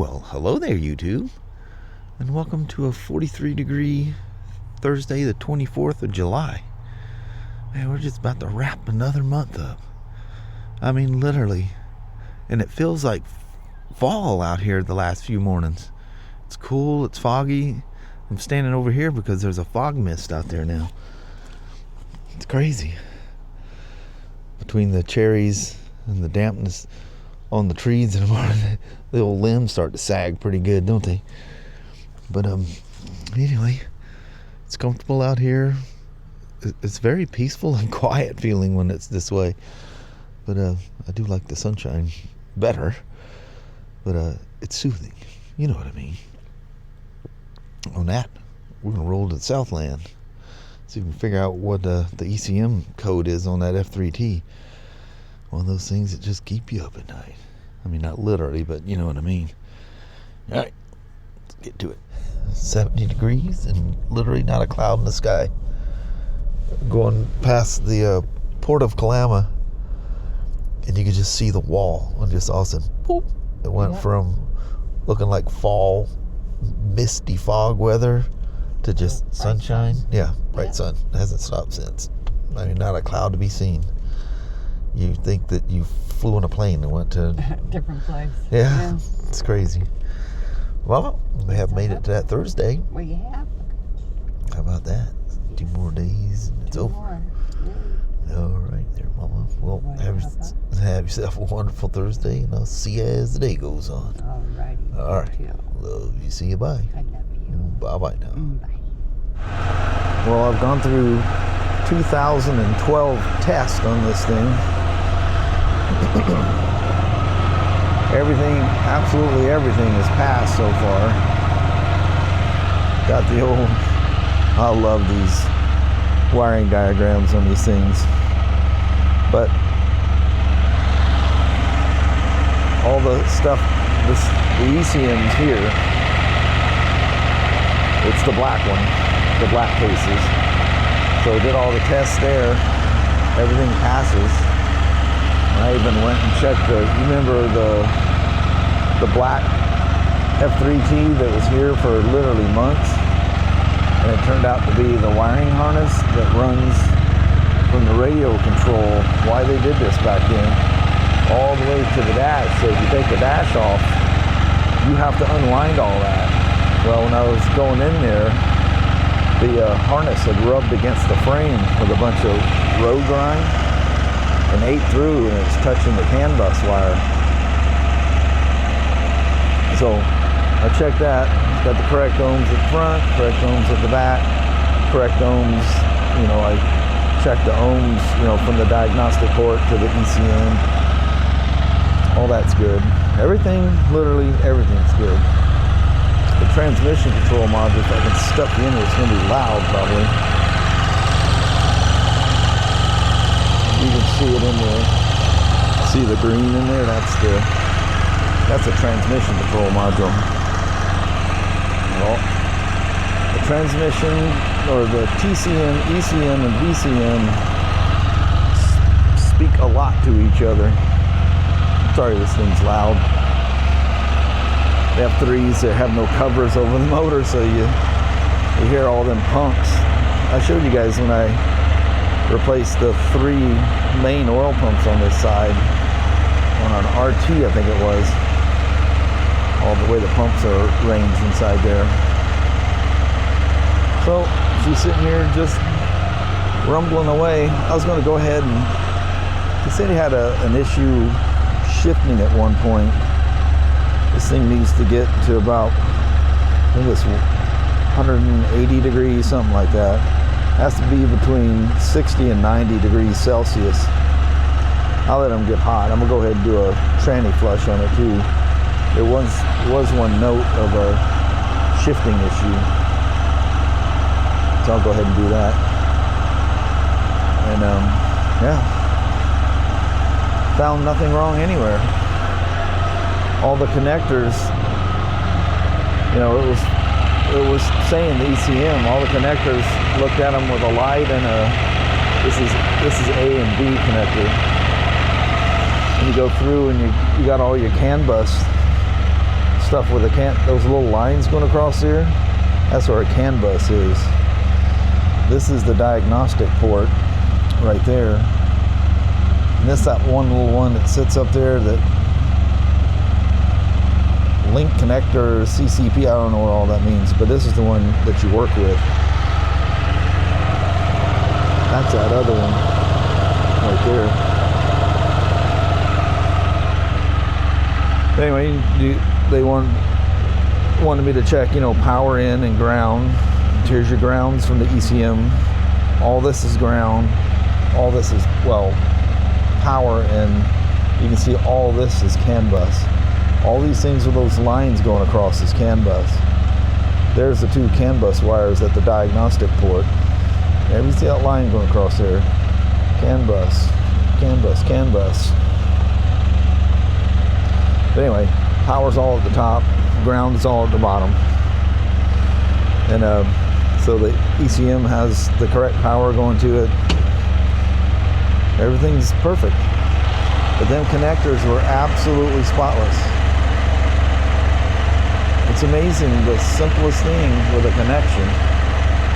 Well, hello there, YouTube, and welcome to a 43-degree Thursday, the 24th of July. Man, we're just about to wrap another month up. I mean, literally. And it feels like fall out here the last few mornings. It's cool, it's foggy. I'm standing over here because there's a fog mist out there now. It's crazy. Between the cherries and the dampness on the trees in the morning, the old limbs start to sag pretty good, don't they? But anyway, it's comfortable out here. It's very peaceful and quiet feeling when it's this way. But I do like the sunshine better. But it's soothing. You know what I mean. On that, we're gonna roll to the Southland. See if we can figure out what the ECM code is on that F3T. One of those things that just keep you up at night. I mean, not literally, but you know what I mean. All right, let's get to it. 70 degrees and literally not a cloud in the sky. Going past the port of Kalama, and you can just see the wall. And just all of a sudden, boop, it went from looking like fall, misty fog weather to just sunshine. Yeah, bright sun. It hasn't stopped since. I mean, not a cloud to be seen. You think that you flew on a plane and went to a different place. Yeah, it's crazy. Well, we have made it to that Thursday. Well, you have. How about that? 2 more days and it's over. All right there, Mama. Well, have yourself a wonderful Thursday, and I'll see you as the day goes on. All righty. All right. Love you. See you. Bye. I love you. Bye-bye now. Bye. Well, I've gone through 2012 tests on this thing. Everything, absolutely everything is passed so far. Got the old, I love these wiring diagrams on these things. But all the stuff, the ECM's here. It's the black one, the black cases. So I did all the tests there. Everything passes. I even went and checked you remember the black F3T that was here for literally months? And it turned out to be the wiring harness that runs from the radio control, why they did this back then, all the way to the dash. So if you take the dash off, you have to unwind all that. Well, when I was going in there, the harness had rubbed against the frame with a bunch of road grime and ate through, and it's touching the CANbus wire. So I checked that. It's got the correct ohms at the front, correct ohms at the back, correct ohms. You know, I checked the ohms, you know, from the diagnostic port to the ECM. All that's good. Everything, literally everything's good. The transmission control module, if I can stuff you in here, it's going to be loud probably. You can see it in there. See the green in there? That's a transmission control module. Well, the transmission, or the TCM, ECM, and VCM speak a lot to each other. Sorry, this thing's loud. They have F3s that have no covers over the motor, so you hear all them punks. I showed you guys when I replaced the 3 main oil pumps on this side on an RT, I think it was. All the way the pumps are ranged inside there. So she's sitting here just rumbling away. I was going to go ahead and he said he had an issue shifting at one point. This thing needs to get to about, I think it's 180 degrees, something like that. Has to be between 60 and 90 degrees Celsius. I'll let them get hot. I'm gonna go ahead and do a tranny flush on it too. There was one note of a shifting issue. So I'll go ahead and do that. And yeah. Found nothing wrong anywhere. All the connectors, you know, it was saying the ECM, all the connectors, looked at them with a light and this is A and B connector. And you go through and you got all your CANbus stuff with those little lines going across here. That's where a CANbus is. This is the diagnostic port right there. And this that one little one that sits up there, that link connector, CCP, I don't know what all that means, but this is the one that you work with. That's that other one right there. Anyway, they wanted me to check, you know, power in and ground. Here's your grounds from the ECM. All this is ground. All this is, well, power, and you can see all this is CANbus. All these things with those lines going across is CANbus. There's the two CANbus wires at the diagnostic port. And you see that line going across there. CANbus, CANbus, CANbus. But anyway, power's all at the top, ground is all at the bottom. And so the ECM has the correct power going to it. Everything's perfect. But them connectors were absolutely spotless. It's amazing, the simplest thing with a connection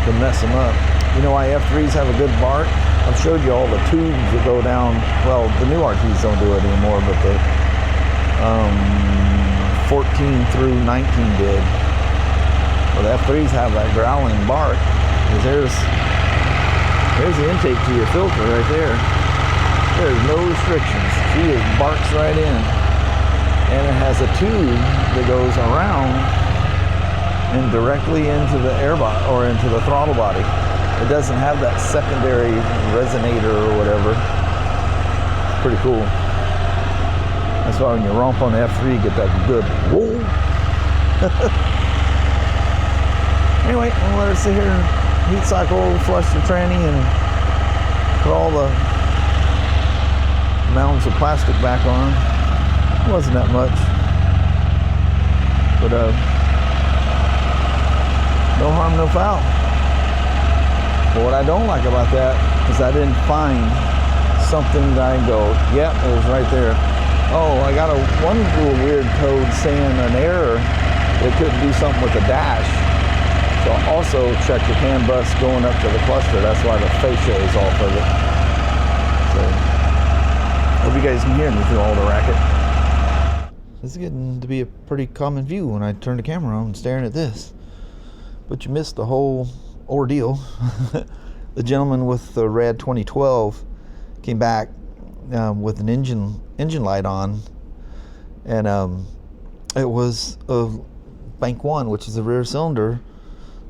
to mess them up. You know why F3s have a good bark? I've showed you all the tubes that go down. Well, the new RTs don't do it anymore, but the 14 through 19 did. Well, the F3s have that growling bark. Because there's the intake to your filter right there. There's no restrictions. She just barks right in. And it has a tube that goes around and directly into the air body, or into the throttle body. It doesn't have that secondary resonator or whatever. It's pretty cool. That's why when you romp on the F3, you get that good whoa. Anyway, we'll let her sit here and heat cycle, flush the tranny, and put all the mounds of plastic back on. It wasn't that much. But no harm, no foul. But what I don't like about that is I didn't find something that I can go, yep, it was right there. Oh, I got one little weird code saying an error. It couldn't do something with the dash. So I also checked the CANbus going up to the cluster. That's why the fascia is off of it. So, hope you guys can hear me through all the racket. This is getting to be a pretty common view when I turn the camera on and staring at this. But you missed the whole ordeal. The gentleman with the red 2012 came back with an engine light on, and it was a bank one, which is a rear cylinder,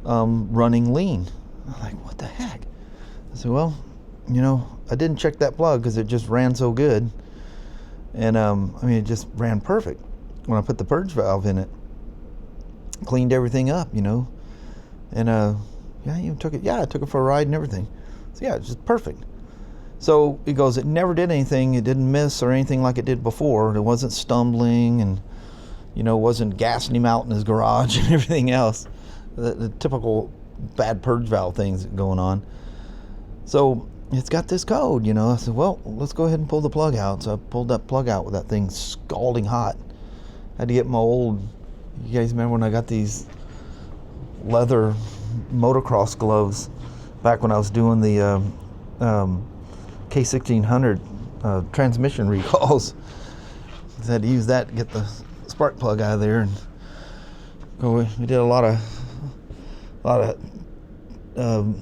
running lean. I'm like, what the heck? I said, well, you know, I didn't check that plug because it just ran so good, and I mean, it just ran perfect. When I put the purge valve in it, cleaned everything up, you know, and yeah, I took it for a ride and everything. So yeah, it's just perfect. So he goes, it never did anything. It didn't miss or anything like it did before. It wasn't stumbling, and, you know, wasn't gassing him out in his garage and everything else. The typical bad purge valve things going on. So it's got this code, you know. I said, well, let's go ahead and pull the plug out. So I pulled that plug out with that thing scalding hot. I had to get my old, you guys remember when I got these leather motocross gloves back when I was doing the K1600 transmission recalls. I had to use that to get the spark plug out of there, and we did a lot of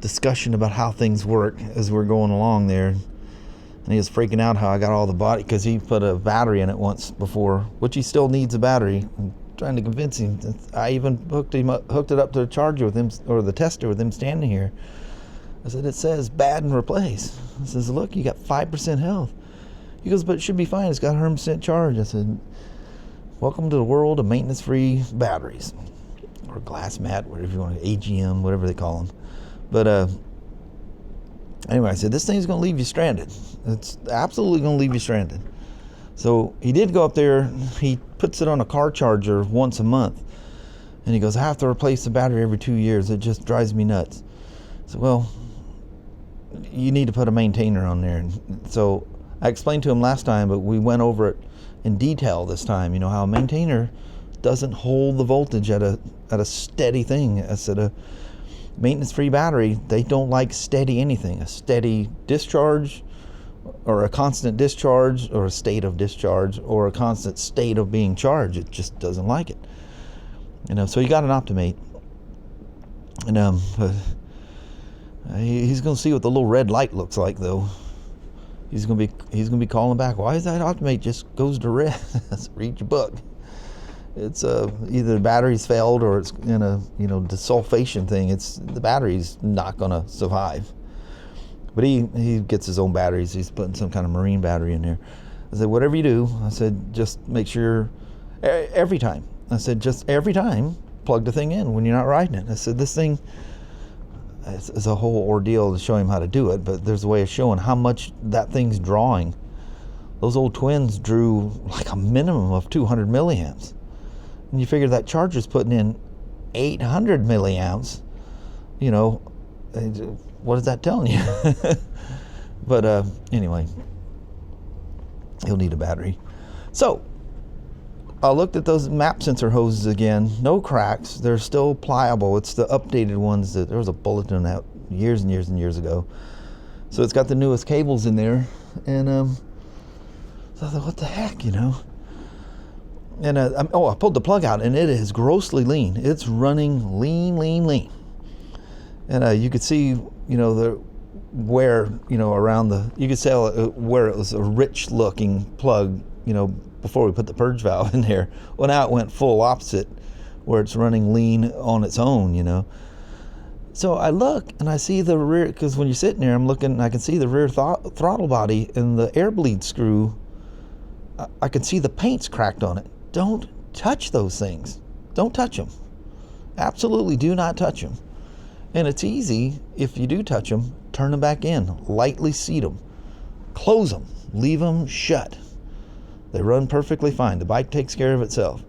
discussion about how things work as we're going along there. And he was freaking out how I got all the body, because he put a battery in it once before, which he still needs a battery. I'm trying to convince him. I even hooked it up to the charger with him, or the tester with him standing here. I said, it says bad and replace. I says, look, you got 5% health. He goes, but it should be fine. It's got 100% charge. I said, welcome to the world of maintenance-free batteries, or glass mat, whatever you want, AGM, whatever they call them. But anyway, I said, this thing's going to leave you stranded. It's absolutely going to leave you stranded. So he did go up there. He puts it on a car charger once a month. And he goes, I have to replace the battery every 2 years. It just drives me nuts. I said, well, you need to put a maintainer on there. So I I explained to him last time, but we went over it in detail this time. You know how a maintainer doesn't hold the voltage at a steady thing. I said a maintenance-free battery, they don't like steady anything. A steady discharge, or a constant discharge, or a state of discharge, or a constant state of being charged. It just doesn't like it. You know, so you got an Optimate, and but he's gonna see what the little red light looks like, though. He's gonna be calling back. Why is that Optimate just goes to red? Read your book. It's either the battery's failed or it's in a desulfation thing. It's the battery's not gonna survive. But he gets his own batteries. He's putting some kind of marine battery in there. I said, whatever you do, I said, just make sure every time. I said, just every time, plug the thing in when you're not riding it. I said, this thing is a whole ordeal to show him how to do it, but there's a way of showing how much that thing's drawing. Those old twins drew like a minimum of 200 milliamps. And you figure that charger's putting in 800 milliamps. You know, what is that telling you? But anyway, he'll need a battery. So I looked at those map sensor hoses again. No cracks. They're still pliable. It's the updated ones that there was a bulletin out years and years and years ago. So it's got the newest cables in there. And so I thought, what the heck, you know? And I pulled the plug out, and it is grossly lean. It's running lean. And you could see, around you could tell where it was a rich looking plug, before we put the purge valve in there. Well, now it went full opposite, where it's running lean on its own, So I look and I see the rear, because when you're sitting there, I'm looking and I can see the rear throttle body and the air bleed screw. I can see the paint's cracked on it. Don't touch those things. Don't touch them. Absolutely do not touch them. And it's easy, if you do touch them, turn them back in. Lightly seat them. Close them. Leave them shut. They run perfectly fine. The bike takes care of itself.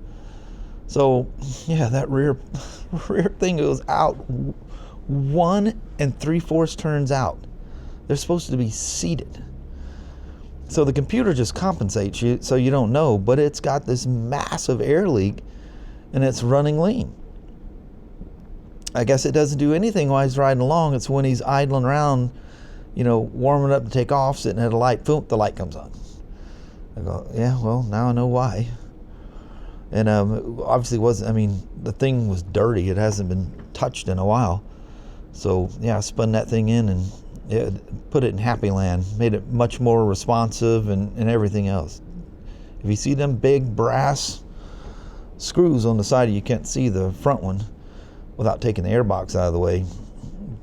So, yeah, that rear thing goes out 1 3/4 turns out. They're supposed to be seated. So the computer just compensates you so you don't know, but it's got this massive air leak and it's running lean. I guess it doesn't do anything while he's riding along. It's when he's idling around, warming up to take off, sitting at a light, boom, the light comes on. I go, yeah, well, now I know why. And obviously the thing was dirty. It hasn't been touched in a while. So, yeah, I spun that thing in and put it in happy land, made it much more responsive and everything else. If you see them big brass screws on the side, you can't see the front one without taking the airbox out of the way.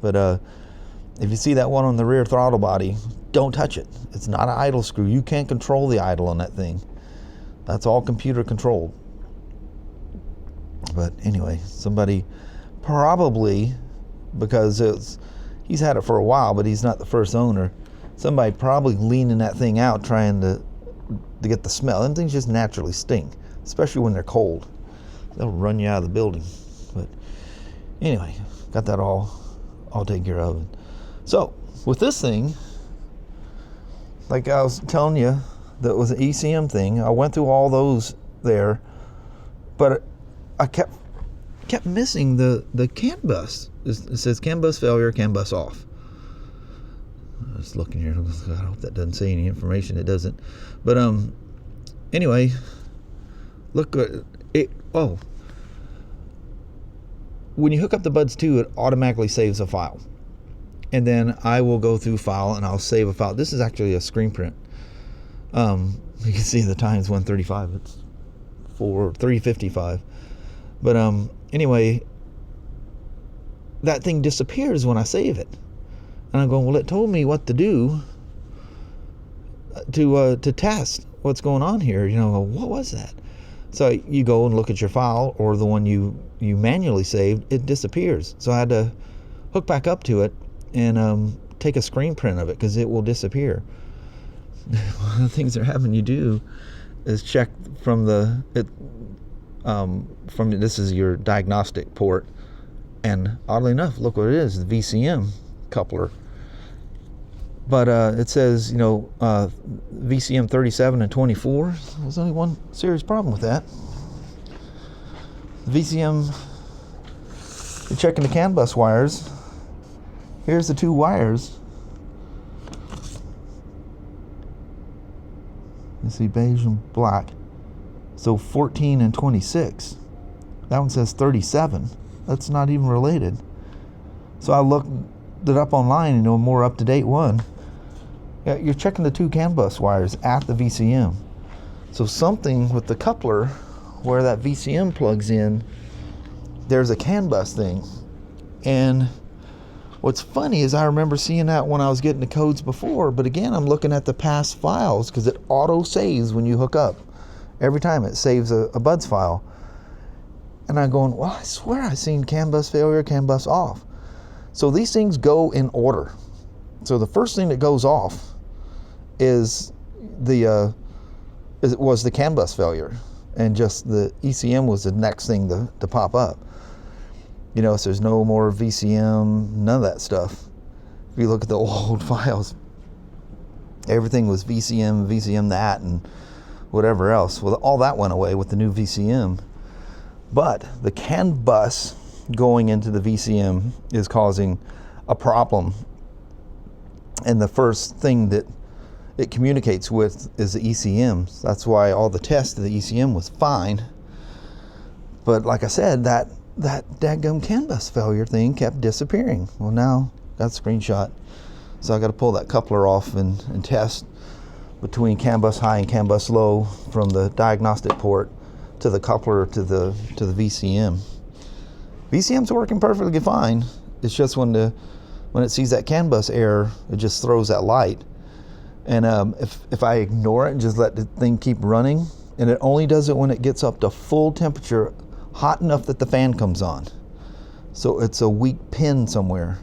But if you see that one on the rear throttle body, don't touch it. It's not an idle screw. You can't control the idle on that thing. That's all computer controlled. But anyway, somebody probably, because he's had it for a while, but he's not the first owner. Somebody probably leaning that thing out trying to get the smell. Them things just naturally stink, especially when they're cold. They'll run you out of the building. But anyway, got that all taken care of. So with this thing, like I was telling you, that was an ECM thing. I went through all those there, but I kept missing the CANbus. It says CANbus failure, CANbus off. I was looking here. I hope that doesn't say any information. It doesn't. But anyway, look at it. Oh, when you hook up the Buds 2, it automatically saves a file. And then I will go through file and I'll save a file. This is actually a screen print. You can see the time's 1:35. It's 3:55. But anyway, that thing disappears when I save it. And I'm going, well, it told me what to do to test what's going on here. What was that? So you go and look at your file, or the one you manually saved, it disappears. So I had to hook back up to it and take a screen print of it, because it will disappear. One of the things they're having you do is check from this is your diagnostic port, and oddly enough, look what it is, the VCM coupler. But it says, you know, VCM 37 and 24. There's only one serious problem with that. VCM, you're checking the CANbus wires. Here's the two wires. You see beige and black. So 14 and 26. That one says 37. That's not even related. So I looked it up online, you know, a more up-to-date one. Yeah, you're checking the two CANbus wires at the VCM. So something with the coupler where that VCM plugs in, there's a CANbus thing. And what's funny is I remember seeing that when I was getting the codes before, but again, I'm looking at the past files because it auto saves when you hook up. Every time it saves a buds file. And I'm going, well, I swear I seen CANbus failure, CANbus off. So these things go in order. So the first thing that goes off is the CANbus failure, and just the ECM was the next thing to pop up. You know, so there's no more VCM, none of that stuff. If you look at the old files, everything was VCM that, and whatever else. Well, all that went away with the new VCM. But the CANbus going into the VCM is causing a problem. And the first thing that it communicates with is the ECM. That's why all the tests of the ECM was fine. But like I said, that dadgum CANbus failure thing kept disappearing. Well, now got a screenshot. So I got to pull that coupler off and test between CANbus high and CANbus low from the diagnostic port to the coupler to the VCM. VCM's working perfectly fine. It's just when it sees that CANbus error, it just throws that light. And if I ignore it and just let the thing keep running, and it only does it when it gets up to full temperature, hot enough that the fan comes on. So it's a weak pin somewhere.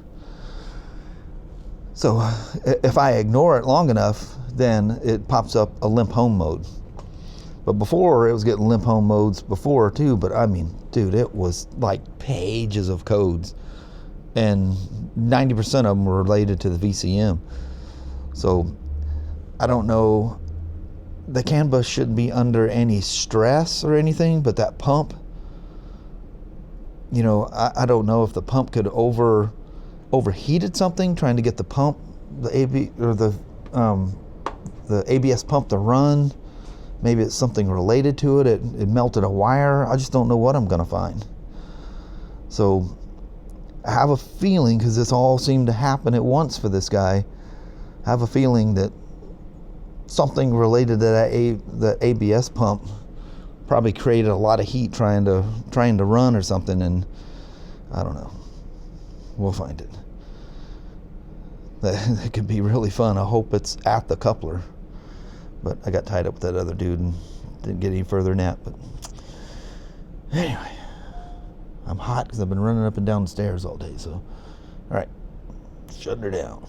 So if I ignore it long enough, then it pops up a limp home mode. But before, it was getting limp home modes before too, but I mean, dude, it was like pages of codes, and 90% of them were related to the VCM. So I don't know, the CANbus shouldn't be under any stress or anything, but that pump, you know, I don't know if the pump could overheated something, trying to get the pump, the ABS pump to run. Maybe it's something related to it. It melted a wire. I just don't know what I'm going to find. So I have a feeling, because this all seemed to happen at once for this guy, I have a feeling that something related to the ABS pump probably created a lot of heat trying to run or something, and I don't know. We'll find it. That could be really fun. I hope it's at the coupler. But I got tied up with that other dude and didn't get any further than that. But anyway, I'm hot because I've been running up and down the stairs all day. So, all right, shutting her down.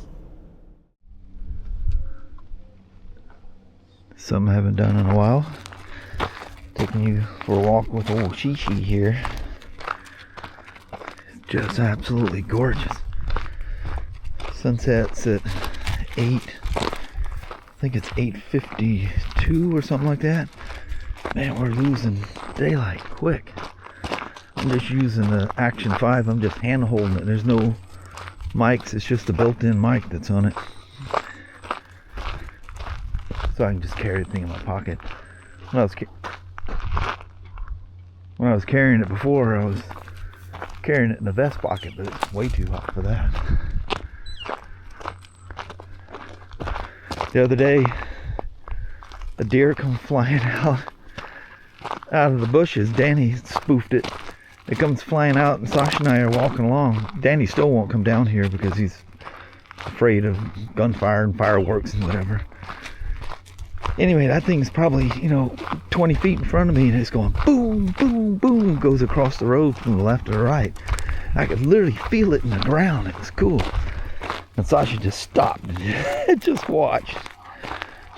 Something I haven't done in a while. Taking you for a walk with old Shishi here. Just absolutely gorgeous. Sunset's at 8. I think it's 8:52 or something like that. Man, we're losing daylight quick. I'm just using the Action 5. I'm just hand holding it. There's no mics. It's just the built-in mic that's on it. So I can just carry the thing in my pocket. When I was carrying it before, I was carrying it in the vest pocket, but it's way too hot for that. The other day, a deer come flying out of the bushes. Danny spoofed it. It comes flying out, and Sasha and I are walking along. Danny still won't come down here because he's afraid of gunfire and fireworks and whatever. Anyway, that thing's probably, 20 feet in front of me, and it's going boom, boom, boom, goes across the road from the left to the right. I could literally feel it in the ground. It was cool. And Sasha just stopped and just watched.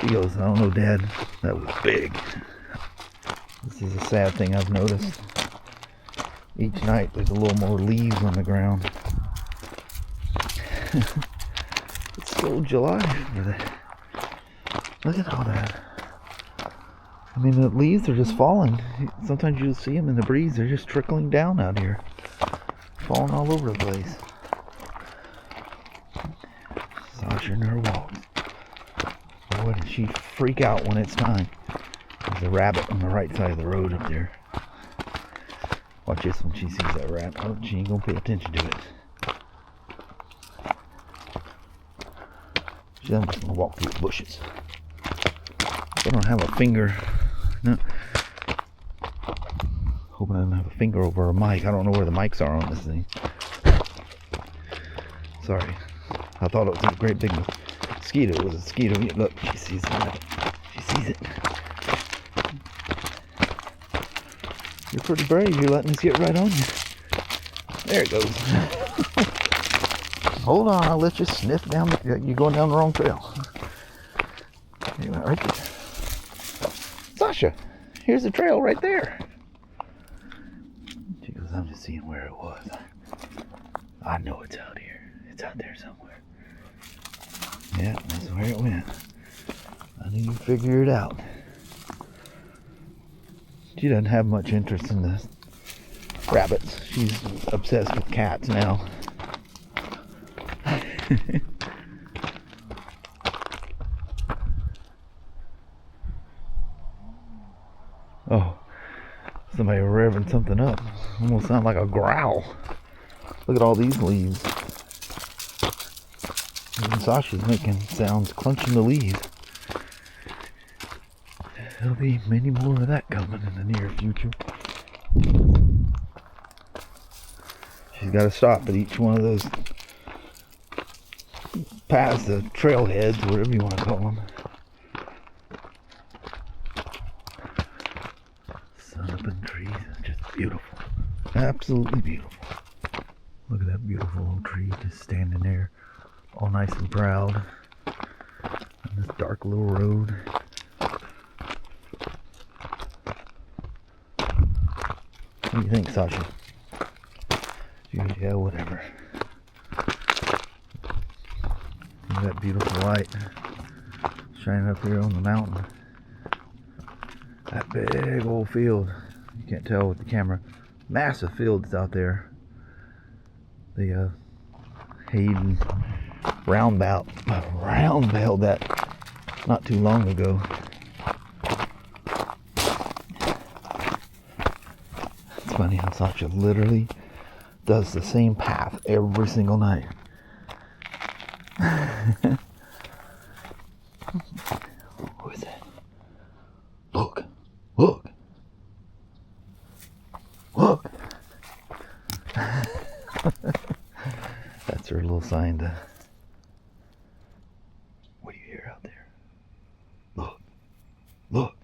She goes, I don't know, Dad, that was big. This is a sad thing I've noticed. Each night there's a little more leaves on the ground. It's old July. Look at all that. I mean, the leaves are just falling. Sometimes you'll see them in the breeze. They're just trickling down out here. Falling all over the place. Sasha and her walks. Boy, does she freak out when it's time. There's a rabbit on the right side of the road up there. Watch this when she sees that rabbit. Oh, she ain't gonna pay attention to it. She's just gonna walk through the bushes. I don't have a finger. No. Hoping I don't have a finger over a mic. I don't know where the mics are on this thing. Sorry. I thought it was a great big mosquito. It was a mosquito. Look, she sees it. She sees it. You're pretty brave. You're letting us get right on you. There it goes. Hold on. I'll let you sniff down. You're going down the wrong trail. You went right there. Sasha, here's the trail right there. She goes, I'm just seeing where it was. I know it's out here. It's out there somewhere. Yeah, that's where it went. I knew you'd figure it out. She doesn't have much interest in the rabbits. She's obsessed with cats now. Oh, somebody revving something up. Almost sounds like a growl. Look at all these leaves. Even Sasha's making sounds crunching the leaves. There'll be many more of that coming in the near future. She's got to stop at each one of those paths, the trailheads, whatever you want to call them. Sun up in trees, just beautiful. Absolutely beautiful. Look at that beautiful old tree just standing there, all nice and proud on this dark little road. What do you think, Sasha? Yeah, whatever. Look at that beautiful light shining up here on the mountain. That big old field. You can't tell with the camera. Massive fields out there. The Hayden roundabout that not too long ago. It's funny how Sasha literally does the same path every single night. Who is that? Look. Look. Look. That's her little sign to... What do you hear out there? Look. Look.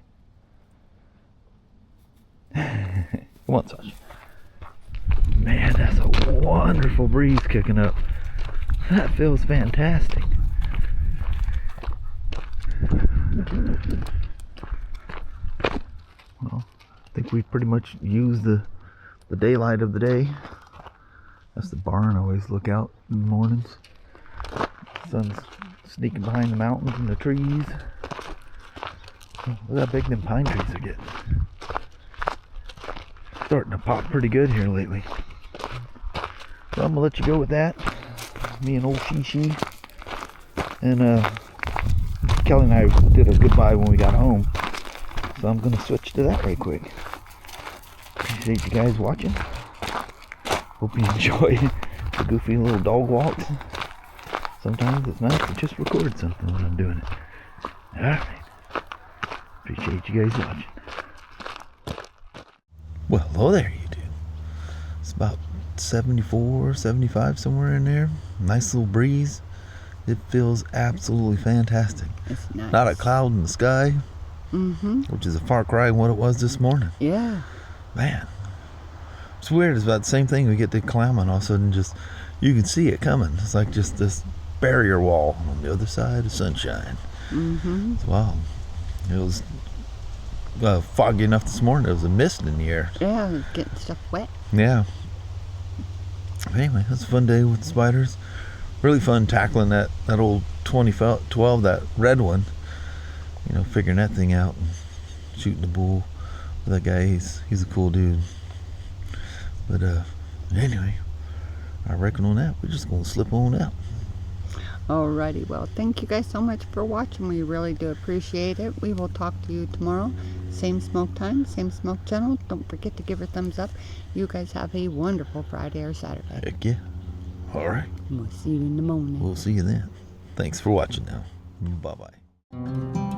Come on, Sasha. Man, that's a wonderful breeze kicking up. That feels fantastic. Well, I think we pretty much used the daylight of the day. That's the barn I always look out in the mornings. The sun's sneaking behind the mountains and the trees. Look how big them pine trees are getting. Starting to pop pretty good here lately. So I'm gonna let you go with that. Me and old Shishi. And Kelly and I did a goodbye when we got home. So I'm gonna switch to that right quick. Appreciate you guys watching. Hope you enjoy the goofy little dog walks. Sometimes it's nice to just record something when I'm doing it. Alright. Appreciate you guys watching. Well, hello there, YouTube. It's about 74, 75, somewhere in there. Nice little breeze. It feels absolutely fantastic. It's nice. Not a cloud in the sky, which is a far cry from what it was this morning. Yeah. Man, it's weird. It's about the same thing. We get the cloud and all of a sudden just, you can see it coming. It's like just this barrier wall on the other side of sunshine. It's wild. It was foggy enough this morning. There was a mist in the air. Yeah, it was getting stuff wet. Yeah. But anyway, it was a fun day with the Spyders. really fun tackling that old 2012, that red one. You know, figuring that thing out and shooting the bull with that guy. He's a cool dude. But anyway, I reckon on that we're just gonna slip on out. Alrighty, well, thank you guys so much for watching. We really do appreciate it. We will talk to you tomorrow. Same smoke time, same smoke channel. Don't forget to give her a thumbs up. You guys have a wonderful Friday or Saturday. Heck yeah. All right. We'll see you in the morning. We'll see you then. Thanks for watching now. Bye-bye.